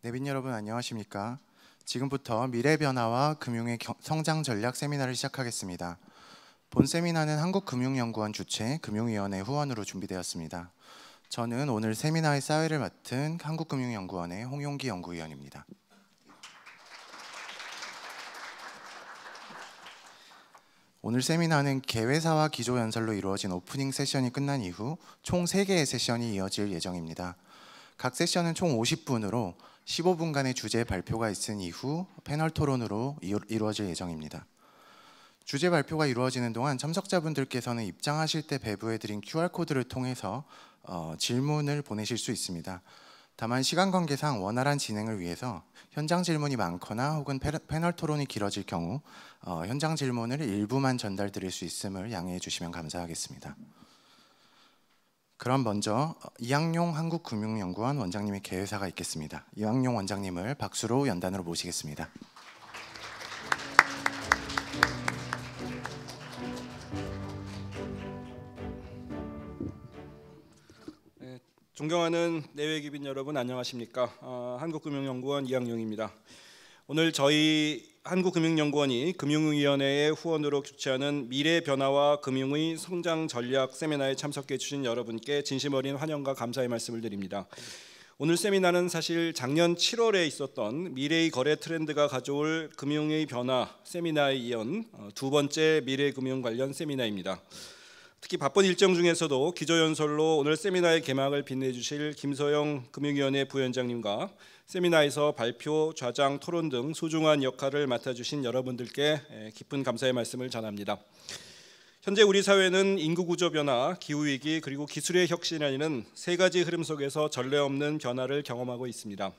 내빈 여러분 안녕하십니까? 지금부터 미래 변화와 금융의 성장 전략 세미나를 시작하겠습니다. 본 세미나는 한국금융연구원 주최 금융위원회 후원으로 준비되었습니다. 저는 오늘 세미나의 사회를 맡은 한국금융연구원의 홍용기 연구위원입니다. 오늘 세미나는 개회사와 기조연설로 이루어진 오프닝 세션이 끝난 이후 총 3개의 세션이 이어질 예정입니다. 각 세션은 총 50분으로 15분간의 주제 발표가 있은 이후 패널 토론으로 이루어질 예정입니다. 주제 발표가 이루어지는 동안 참석자분들께서는 입장하실 때 배부해드린 QR코드를 통해서 질문을 보내실 수 있습니다. 다만 시간 관계상 원활한 진행을 위해서 현장 질문이 많거나 혹은 패널 토론이 길어질 경우 현장 질문을 일부만 전달드릴 수 있음을 양해해 주시면 감사하겠습니다. 그럼 먼저 이항용 한국금융연구원 원장님의 개회사가 있겠습니다. 이항용 원장님을 박수로 연단으로 모시겠습니다. 존경하는 내외기빈 여러분 안녕하십니까? 한국금융연구원 이항용입니다. 오늘 저희 한국금융연구원이 금융위원회의 후원으로 주최하는 미래 변화와 금융의 성장 전략 세미나에 참석해 주신 여러분께 진심 어린 환영과 감사의 말씀을 드립니다. 오늘 세미나는 사실 작년 7월에 있었던 미래의 거래 트렌드가 가져올 금융의 변화 세미나에 이은 두 번째 미래 금융 관련 세미나입니다. 특히 바쁜 일정 중에서도 기조연설로 오늘 세미나의 개막을 빛내주실 김서영 금융위원회 부위원장님과 세미나에서 발표, 좌장, 토론 등 소중한 역할을 맡아주신 여러분들께 깊은 감사의 말씀을 전합니다. 현재 우리 사회는 인구구조 변화, 기후위기 그리고 기술의 혁신이라는 세 가지 흐름 속에서 전례 없는 변화를 경험하고 있습니다.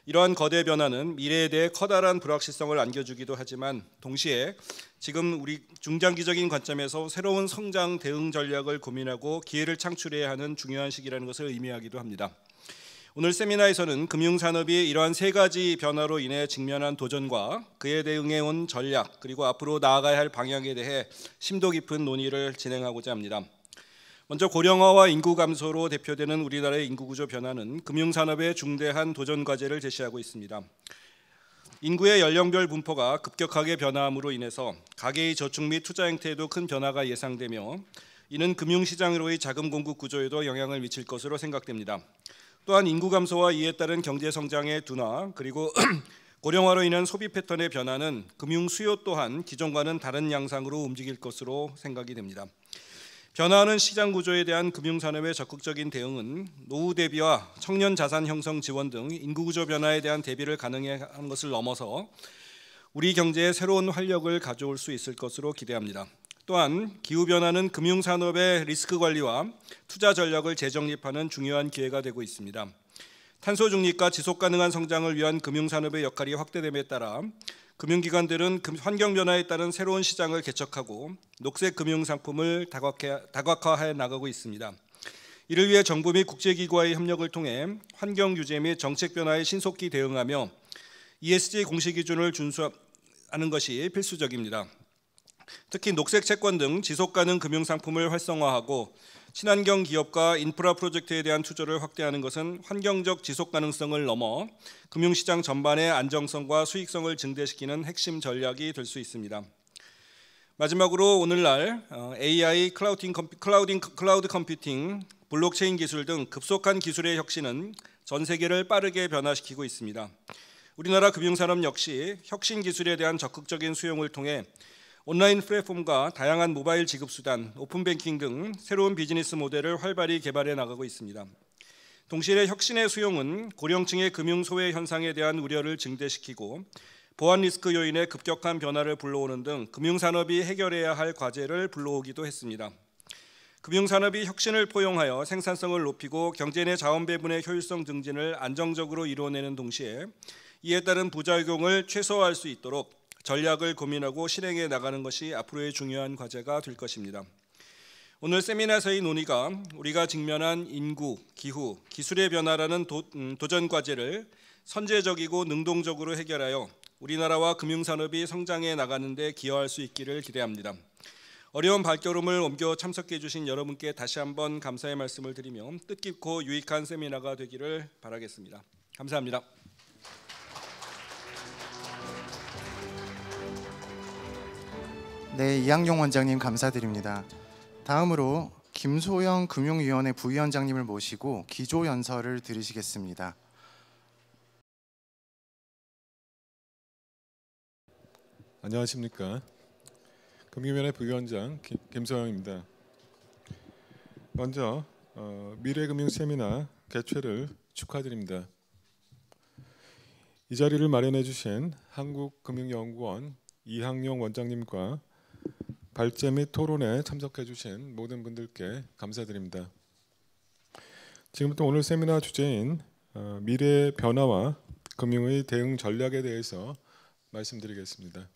이러한 거대 변화는 미래에 대해 커다란 불확실성을 안겨주기도 하지만 동시에 지금 우리 중장기적인 관점에서 새로운 성장 대응 전략을 고민하고 기회를 창출해야 하는 중요한 시기라는 것을 의미하기도 합니다. 오늘 세미나에서는 금융산업이 이러한 세 가지 변화로 인해 직면한 도전과 그에 대응해 온 전략 그리고 앞으로 나아가야 할 방향에 대해 심도 깊은 논의를 진행하고자 합니다. 먼저 고령화와 인구 감소로 대표되는 우리나라의 인구구조 변화는 금융산업의 중대한 도전 과제를 제시하고 있습니다. 인구의 연령별 분포가 급격하게 변화함으로 인해서 가계의 저축 및 투자 행태에도 큰 변화가 예상되며 이는 금융시장으로의 자금 공급 구조에도 영향을 미칠 것으로 생각됩니다. 또한 인구 감소와 이에 따른 경제 성장의 둔화 그리고 고령화로 인한 소비 패턴의 변화는 금융 수요 또한 기존과는 다른 양상으로 움직일 것으로 생각이 됩니다. 변화하는 시장 구조에 대한 금융산업의 적극적인 대응은 노후 대비와 청년 자산 형성 지원 등 인구구조 변화에 대한 대비를 가능하게 하는 것을 넘어서 우리 경제에 새로운 활력을 가져올 수 있을 것으로 기대합니다. 또한 기후변화는 금융산업의 리스크 관리와 투자 전략을 재정립하는 중요한 기회가 되고 있습니다. 탄소 중립과 지속 가능한 성장을 위한 금융산업의 역할이 확대됨에 따라 금융기관들은 환경 변화에 따른 새로운 시장을 개척하고 녹색 금융 상품을 다각화해 나가고 있습니다. 이를 위해 정부 및 국제기구와의 협력을 통해 환경 규제 및 정책 변화에 신속히 대응하며 ESG 공시 기준을 준수하는 것이 필수적입니다. 특히 녹색 채권 등 지속 가능 금융 상품을 활성화하고 친환경 기업과 인프라 프로젝트에 대한 투자를 확대하는 것은 환경적 지속 가능성을 넘어 금융시장 전반의 안정성과 수익성을 증대시키는 핵심 전략이 될 수 있습니다. 마지막으로 오늘날 AI, 클라우드 컴퓨팅, 블록체인 기술 등 급속한 기술의 혁신은 전 세계를 빠르게 변화시키고 있습니다. 우리나라 금융산업 역시 혁신 기술에 대한 적극적인 수용을 통해 온라인 플랫폼과 다양한 모바일 지급 수단, 오픈뱅킹 등 새로운 비즈니스 모델을 활발히 개발해 나가고 있습니다. 동시에 혁신의 수용은 고령층의 금융 소외 현상에 대한 우려를 증대시키고 보안 리스크 요인의 급격한 변화를 불러오는 등 금융산업이 해결해야 할 과제를 불러오기도 했습니다. 금융산업이 혁신을 포용하여 생산성을 높이고 경제 내 자원 배분의 효율성 증진을 안정적으로 이루어내는 동시에 이에 따른 부작용을 최소화할 수 있도록 전략을 고민하고 실행해 나가는 것이 앞으로의 중요한 과제가 될 것입니다. 오늘 세미나에서의 논의가 우리가 직면한 인구, 기후, 기술의 변화라는 도전 과제를 선제적이고 능동적으로 해결하여 우리나라와 금융산업이 성장해 나가는 데 기여할 수 있기를 기대합니다. 어려운 발걸음을 옮겨 참석해 주신 여러분께 다시 한번 감사의 말씀을 드리며 뜻깊고 유익한 세미나가 되기를 바라겠습니다. 감사합니다. 네, 이항용 원장님 감사드립니다. 다음으로 김소영 금융위원회 부위원장님을 모시고 기조연설을 들으시겠습니다. 안녕하십니까. 금융위원회 부위원장 김소영입니다. 먼저 미래금융 세미나 개최를 축하드립니다. 이 자리를 마련해 주신 한국금융연구원 이항용 원장님과 발제 및 토론에 참석해 주신 모든 분들께 감사드립니다. 지금부터 오늘 세미나 주제인 미래의 변화와 금융의 대응 전략에 대해서 말씀드리겠습니다.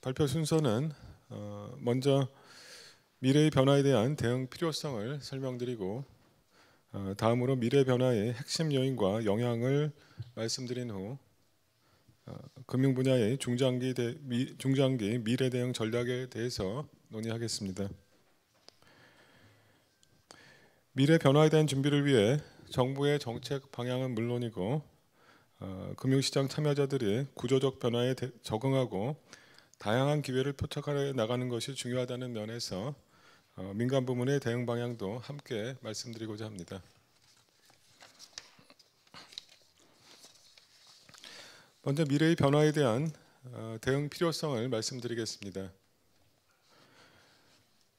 발표 순서는 먼저 미래의 변화에 대한 대응 필요성을 설명드리고 다음으로 미래 변화의 핵심 요인과 영향을 말씀드린 후 금융 분야의 중장기 미래 대응 전략에 대해서 논의하겠습니다. 미래 변화에 대한 준비를 위해 정부의 정책 방향은 물론이고 금융시장 참여자들이 구조적 변화에 적응하고 다양한 기회를 포착해 나가는 것이 중요하다는 면에서 민간 부문의 대응 방향도 함께 말씀드리고자 합니다. 먼저 미래의 변화에 대한 대응 필요성을 말씀드리겠습니다.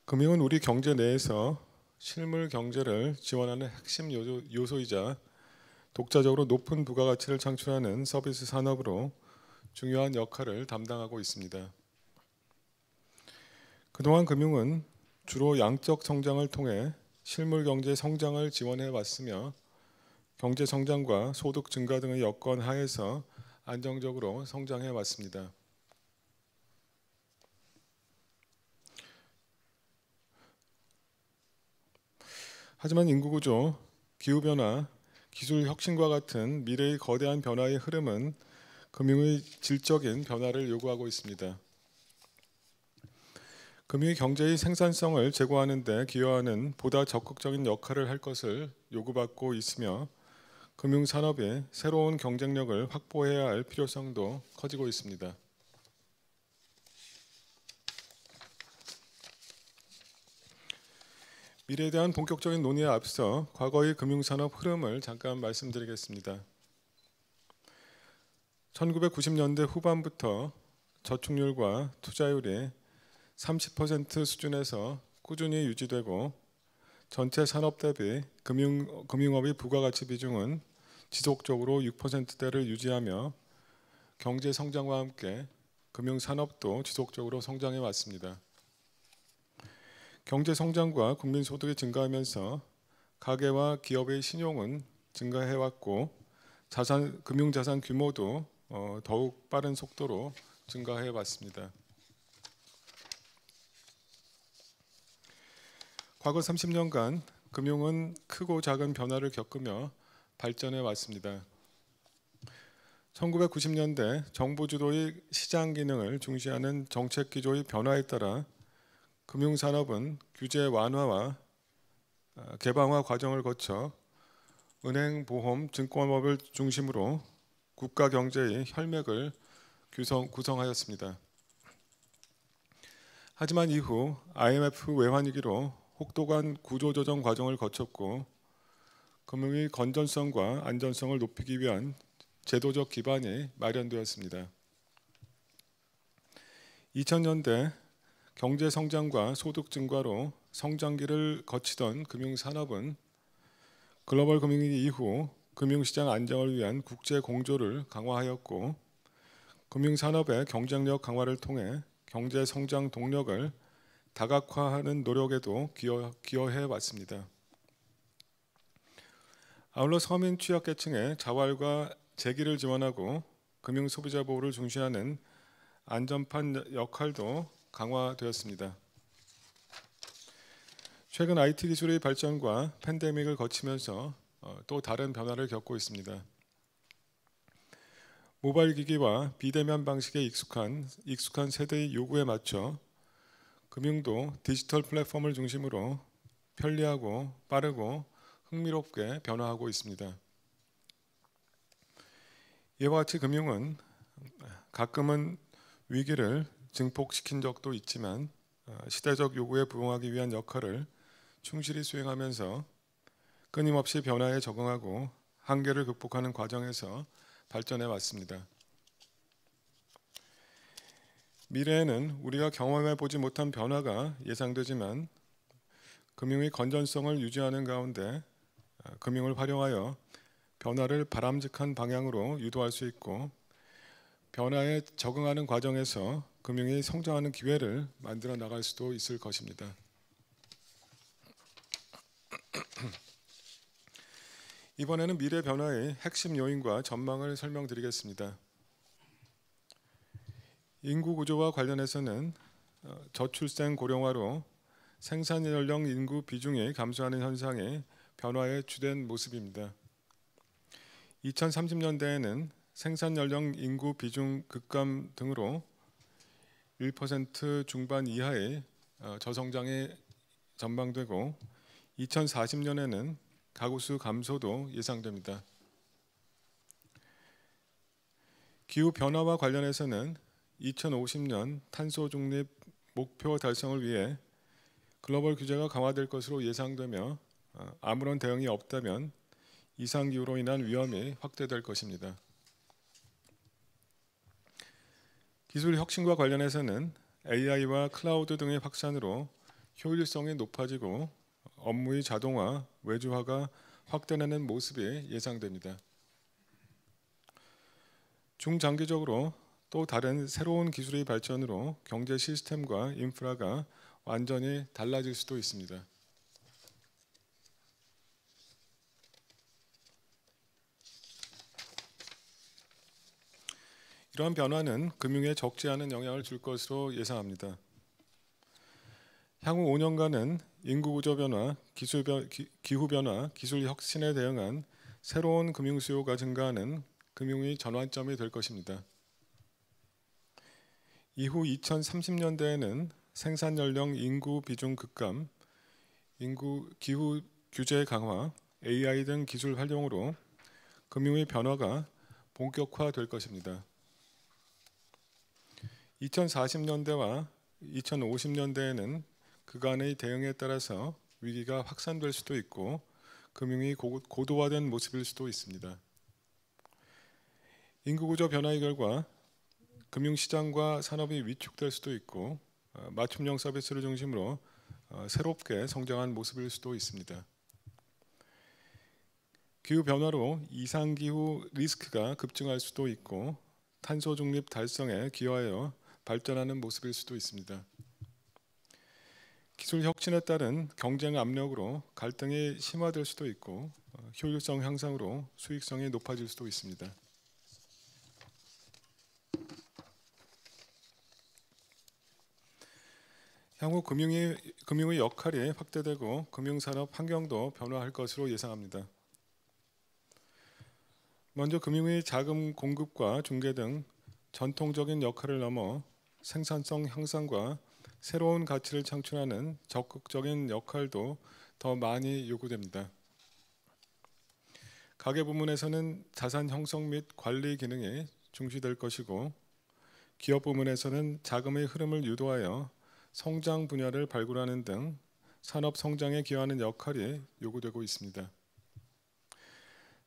금융은 우리 경제 내에서 실물 경제를 지원하는 핵심 요소이자 독자적으로 높은 부가가치를 창출하는 서비스 산업으로 중요한 역할을 담당하고 있습니다. 그동안 금융은 주로 양적 성장을 통해 실물 경제 성장을 지원해 왔으며 경제 성장과 소득 증가 등의 여건 하에서 안정적으로 성장해 왔습니다. 하지만 인구구조, 기후변화, 기술 혁신과 같은 미래의 거대한 변화의 흐름은 금융의 질적인 변화를 요구하고 있습니다. 금융이 경제의 생산성을 제고하는 데 기여하는 보다 적극적인 역할을 할 것을 요구받고 있으며 금융산업이 새로운 경쟁력을 확보해야 할 필요성도 커지고 있습니다. 미래에 대한 본격적인 논의에 앞서 과거의 금융산업 흐름을 잠깐 말씀드리겠습니다. 1990년대 후반부터 저축률과 투자율이 30% 수준에서 꾸준히 유지되고 전체 산업 대비 금융업의 부가가치 비중은 지속적으로 6%대를 유지하며 경제 성장과 함께 금융산업도 지속적으로 성장해 왔습니다. 경제 성장과 국민 소득이 증가하면서 가계와 기업의 신용은 증가해 왔고 금융자산 규모도 더욱 빠른 속도로 증가해 왔습니다. 과거 30년간 금융은 크고 작은 변화를 겪으며 발전해 왔습니다. 1990년대 정부 주도의 시장 기능을 중시하는 정책 기조의 변화에 따라 금융산업은 규제 완화와 개방화 과정을 거쳐 은행, 보험, 증권업을 중심으로 국가 경제의 혈맥을 구성하였습니다. 하지만 이후 IMF 외환위기로 혹독한 구조조정 과정을 거쳤고 금융의 건전성과 안전성을 높이기 위한 제도적 기반이 마련되었습니다. 2000년대 경제 성장과 소득 증가로 성장기를 거치던 금융산업은 글로벌 금융위기 이후 금융시장 안정을 위한 국제 공조를 강화하였고 금융산업의 경쟁력 강화를 통해 경제 성장 동력을 다각화하는 노력에도 기여해 왔습니다. 아울러 서민 취약계층의 자활과 재기를 지원하고 금융 소비자 보호를 중시하는 안전판 역할도 강화되었습니다. 최근 IT 기술의 발전과 팬데믹을 거치면서 또 다른 변화를 겪고 있습니다. 모바일 기기와 비대면 방식에 익숙한 세대의 요구에 맞춰 금융도 디지털 플랫폼을 중심으로 편리하고 빠르고 흥미롭게 변화하고 있습니다. 이와 같이 금융은 가끔은 위기를 증폭시킨 적도 있지만 시대적 요구에 부응하기 위한 역할을 충실히 수행하면서 끊임없이 변화에 적응하고 한계를 극복하는 과정에서 발전해 왔습니다. 미래에는 우리가 경험해 보지 못한 변화가 예상되지만 금융의 건전성을 유지하는 가운데 금융을 활용하여 변화를 바람직한 방향으로 유도할 수 있고 변화에 적응하는 과정에서 금융이 성장하는 기회를 만들어 나갈 수도 있을 것입니다. 이번에는 미래 변화의 핵심 요인과 전망을 설명드리겠습니다. 인구 구조와 관련해서는 저출생 고령화로 생산 연령 인구 비중이 감소하는 현상이 변화의 주된 모습입니다. 2030년대에는 생산 연령 인구 비중 급감 등으로 1% 중반 이하의 저성장이 전망되고 2040년에는 가구수 감소도 예상됩니다. 기후 변화와 관련해서는 2050년 탄소 중립 목표 달성을 위해 글로벌 규제가 강화될 것으로 예상되며 아무런 대응이 없다면 이상 기후로 인한 위험이 확대될 것입니다. 기술 혁신과 관련해서는 AI와 클라우드 등의 확산으로 효율성이 높아지고 업무의 자동화, 외주화가 확대되는 모습이 예상됩니다. 중장기적으로 또 다른 새로운 기술의 발전으로 경제 시스템과 인프라가 완전히 달라질 수도 있습니다. 이러한 변화는 금융에 적지 않은 영향을 줄 것으로 예상합니다. 향후 5년간은 인구 구조 변화, 기후 변화, 기술 혁신에 대응한 새로운 금융 수요가 증가하는 금융의 전환점이 될 것입니다. 이후 2030년대에는 생산 연령 인구 비중 급감, 기후 규제 강화, AI 등 기술 활용으로 금융의 변화가 본격화될 것입니다. 2040년대와 2050년대에는 그간의 대응에 따라서 위기가 확산될 수도 있고 금융이 고도화된 모습일 수도 있습니다. 인구구조 변화의 결과 금융시장과 산업이 위축될 수도 있고 맞춤형 서비스를 중심으로 새롭게 성장한 모습일 수도 있습니다. 기후변화로 이상기후 리스크가 급증할 수도 있고 탄소 중립 달성에 기여하여 발전하는 모습일 수도 있습니다. 기술 혁신에 따른 경쟁 압력으로 갈등이 심화될 수도 있고 효율성 향상으로 수익성이 높아질 수도 있습니다. 향후 금융의 역할이 확대되고 금융산업 환경도 변화할 것으로 예상합니다. 먼저 금융의 자금 공급과 중개 등 전통적인 역할을 넘어 생산성 향상과 새로운 가치를 창출하는 적극적인 역할도 더 많이 요구됩니다. 가계 부문에서는 자산 형성 및 관리 기능이 중시될 것이고 기업 부문에서는 자금의 흐름을 유도하여 성장 분야를 발굴하는 등 산업 성장에 기여하는 역할이 요구되고 있습니다.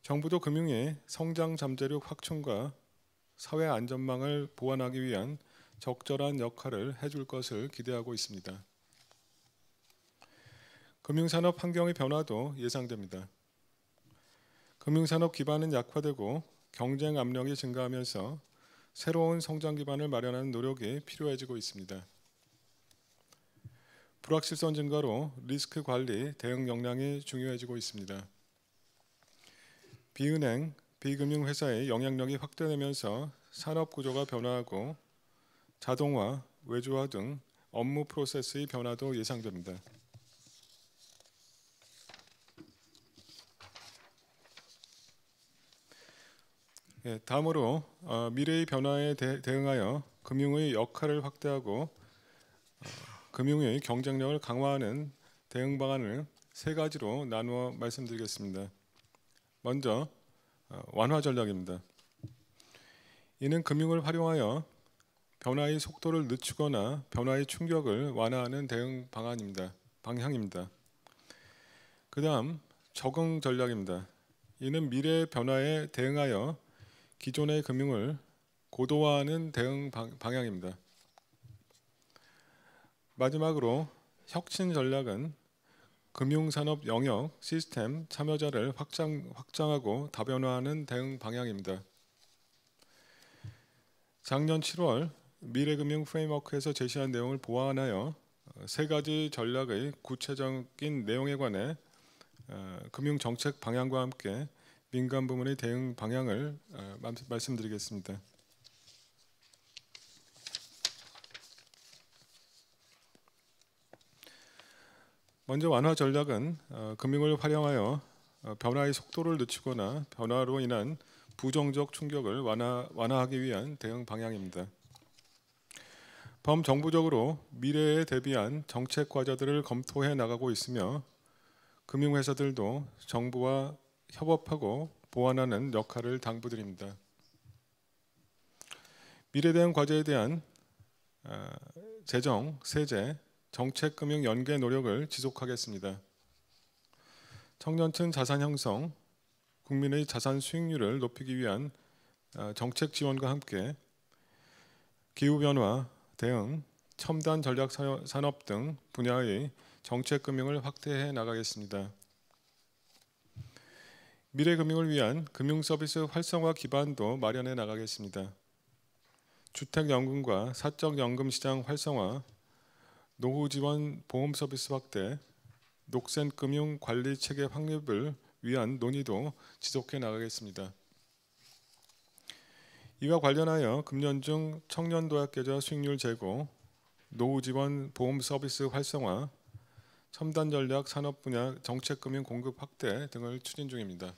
정부도 금융의 성장 잠재력 확충과 사회 안전망을 보완하기 위한 적절한 역할을 해줄 것을 기대하고 있습니다. 금융산업 환경의 변화도 예상됩니다. 금융산업 기반은 약화되고 경쟁 압력이 증가하면서 새로운 성장 기반을 마련하는 노력이 필요해지고 있습니다. 불확실성 증가로 리스크 관리, 대응 역량이 중요해지고 있습니다. 비은행, 비금융회사의 영향력이 확대되면서 산업 구조가 변화하고 자동화, 외주화 등 업무 프로세스의 변화도 예상됩니다. 다음으로 미래의 변화에 대응하여 금융의 역할을 확대하고 금융의 경쟁력을 강화하는 대응 방안을 세 가지로 나누어 말씀드리겠습니다. 먼저 완화 전략입니다. 이는 금융을 활용하여 변화의 속도를 늦추거나 변화의 충격을 완화하는 대응 방향입니다. 그 다음 적응 전략입니다. 이는 미래의 변화에 대응하여 기존의 금융을 고도화하는 대응 방향입니다. 마지막으로 혁신 전략은 금융산업 영역 시스템 참여자를 확장하고 다변화하는 대응 방향입니다. 작년 7월 미래금융 프레임워크에서 제시한 내용을 보완하여 세 가지 전략의 구체적인 내용에 관해 금융정책 방향과 함께 민간 부문의 대응 방향을 말씀드리겠습니다. 먼저 완화 전략은 금융을 활용하여 변화의 속도를 늦추거나 변화로 인한 부정적 충격을 완화하기 위한 대응 방향입니다. 범정부적으로 미래에 대비한 정책 과제들을 검토해 나가고 있으며 금융회사들도 정부와 협업하고 보완하는 역할을 당부드립니다. 미래 대응 과제에 대한 재정, 세제, 정책금융 연계 노력을 지속하겠습니다. 청년층 자산 형성, 국민의 자산 수익률을 높이기 위한 정책 지원과 함께 기후변화 대응, 첨단 전략 산업 등 분야의 정책금융을 확대해 나가겠습니다. 미래금융을 위한 금융서비스 활성화 기반도 마련해 나가겠습니다. 주택연금과 사적연금 시장 활성화, 노후지원 보험서비스 확대, 녹색금융 관리체계 확립을 위한 논의도 지속해 나가겠습니다. 이와 관련하여 금년중 청년도약계좌 수익률 제고, 노후지원 보험서비스 활성화, 첨단전략 산업 분야 정책금융 공급 확대 등을 추진 중입니다.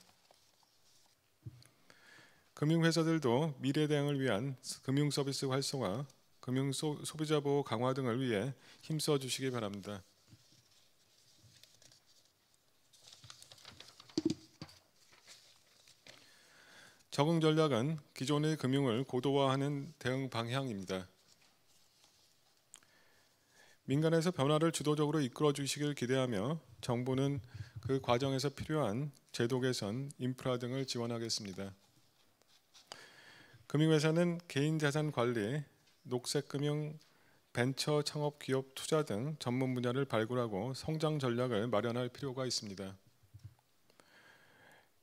금융회사들도 미래 대응을 위한 금융서비스 활성화, 금융 소비자 보호 강화 등을 위해 힘써 주시기 바랍니다. 적응 전략은 기존의 금융을 고도화하는 대응 방향입니다. 민간에서 변화를 주도적으로 이끌어 주시길 기대하며 정부는 그 과정에서 필요한 제도 개선, 인프라 등을 지원하겠습니다. 금융회사는 개인 자산 관리, 녹색금융, 벤처 창업 기업 투자 등 전문 분야를 발굴하고 성장 전략을 마련할 필요가 있습니다.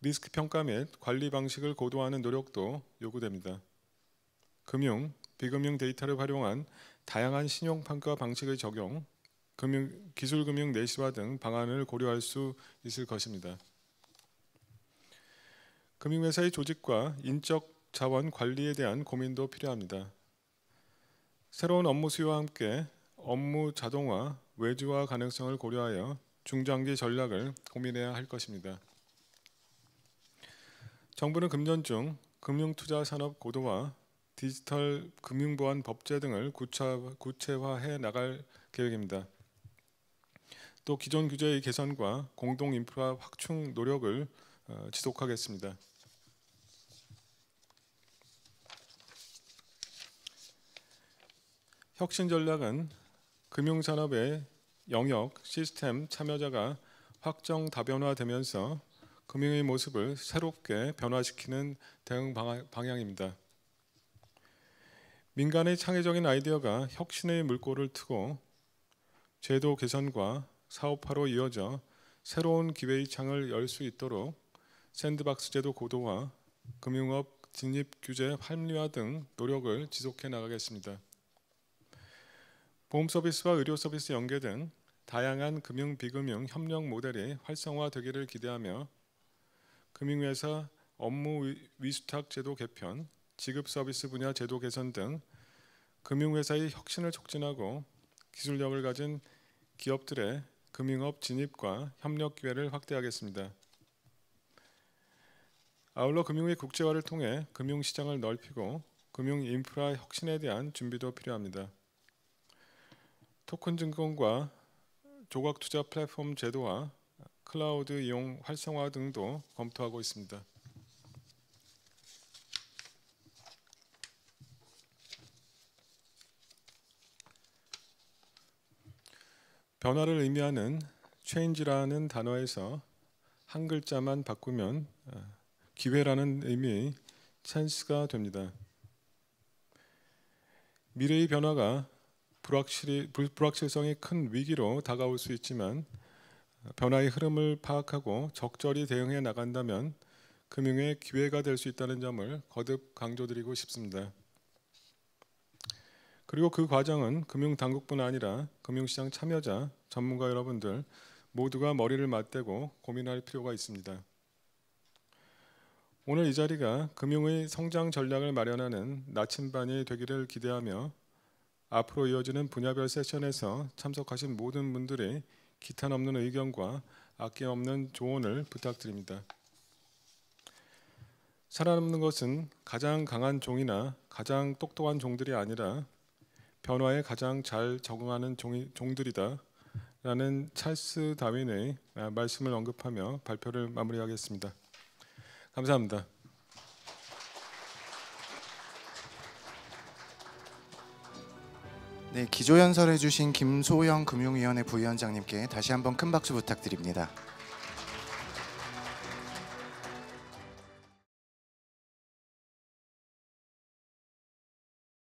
리스크 평가 및 관리 방식을 고도화하는 노력도 요구됩니다. 금융, 비금융 데이터를 활용한 다양한 신용 평가 방식의 적용, 기술금융 내시화 등 방안을 고려할 수 있을 것입니다. 금융회사의 조직과 인적 자원 관리에 대한 고민도 필요합니다. 새로운 업무 수요와 함께 업무 자동화, 외주화 가능성을 고려하여 중장기 전략을 고민해야 할 것입니다. 정부는 금년 중 금융투자 산업 고도화, 디지털 금융보안 법제 등을 구체화해 나갈 계획입니다. 또 기존 규제의 개선과 공동 인프라 확충 노력을 지속하겠습니다. 혁신 전략은 금융산업의 영역, 시스템 참여자가 확정 다변화되면서 금융의 모습을 새롭게 변화시키는 대응 방향입니다. 민간의 창의적인 아이디어가 혁신의 물꼬를 트고 제도 개선과 사업화로 이어져 새로운 기회의 창을 열 수 있도록 샌드박스 제도 고도화, 금융업 진입 규제 합리화 등 노력을 지속해 나가겠습니다. 보험 서비스와 의료 서비스 연계 등 다양한 금융 비금융 협력 모델이 활성화되기를 기대하며 금융회사 업무 위수탁 제도 개편, 지급 서비스 분야 제도 개선 등 금융회사의 혁신을 촉진하고 기술력을 가진 기업들의 금융업 진입과 협력 기회를 확대하겠습니다. 아울러 금융의 국제화를 통해 금융시장을 넓히고 금융 인프라 혁신에 대한 준비도 필요합니다. 토큰 증권과 조각 투자 플랫폼 제도와 클라우드 이용 활성화 등도 검토하고 있습니다. 변화를 의미하는 change라는 단어에서 한 글자만 바꾸면 기회라는 의미 chance가 됩니다. 미래의 변화가 불확실성이 큰 위기로 다가올 수 있지만 변화의 흐름을 파악하고 적절히 대응해 나간다면 금융의 기회가 될 수 있다는 점을 거듭 강조드리고 싶습니다. 그리고 그 과정은 금융당국뿐 아니라 금융시장 참여자, 전문가 여러분들 모두가 머리를 맞대고 고민할 필요가 있습니다. 오늘 이 자리가 금융의 성장 전략을 마련하는 나침반이 되기를 기대하며 앞으로 이어지는 분야별 세션에서 참석하신 모든 분들의 기탄 없는 의견과 아낌없는 조언을 부탁드립니다. 살아남는 것은 가장 강한 종이나 가장 똑똑한 종들이 아니라 변화에 가장 잘 적응하는 종들이다 라는 찰스 다윈의 말씀을 언급하며 발표를 마무리하겠습니다. 감사합니다. 네, 기조연설해 주신 김소영 금융위원회 부위원장님께 다시 한번 큰 박수 부탁드립니다.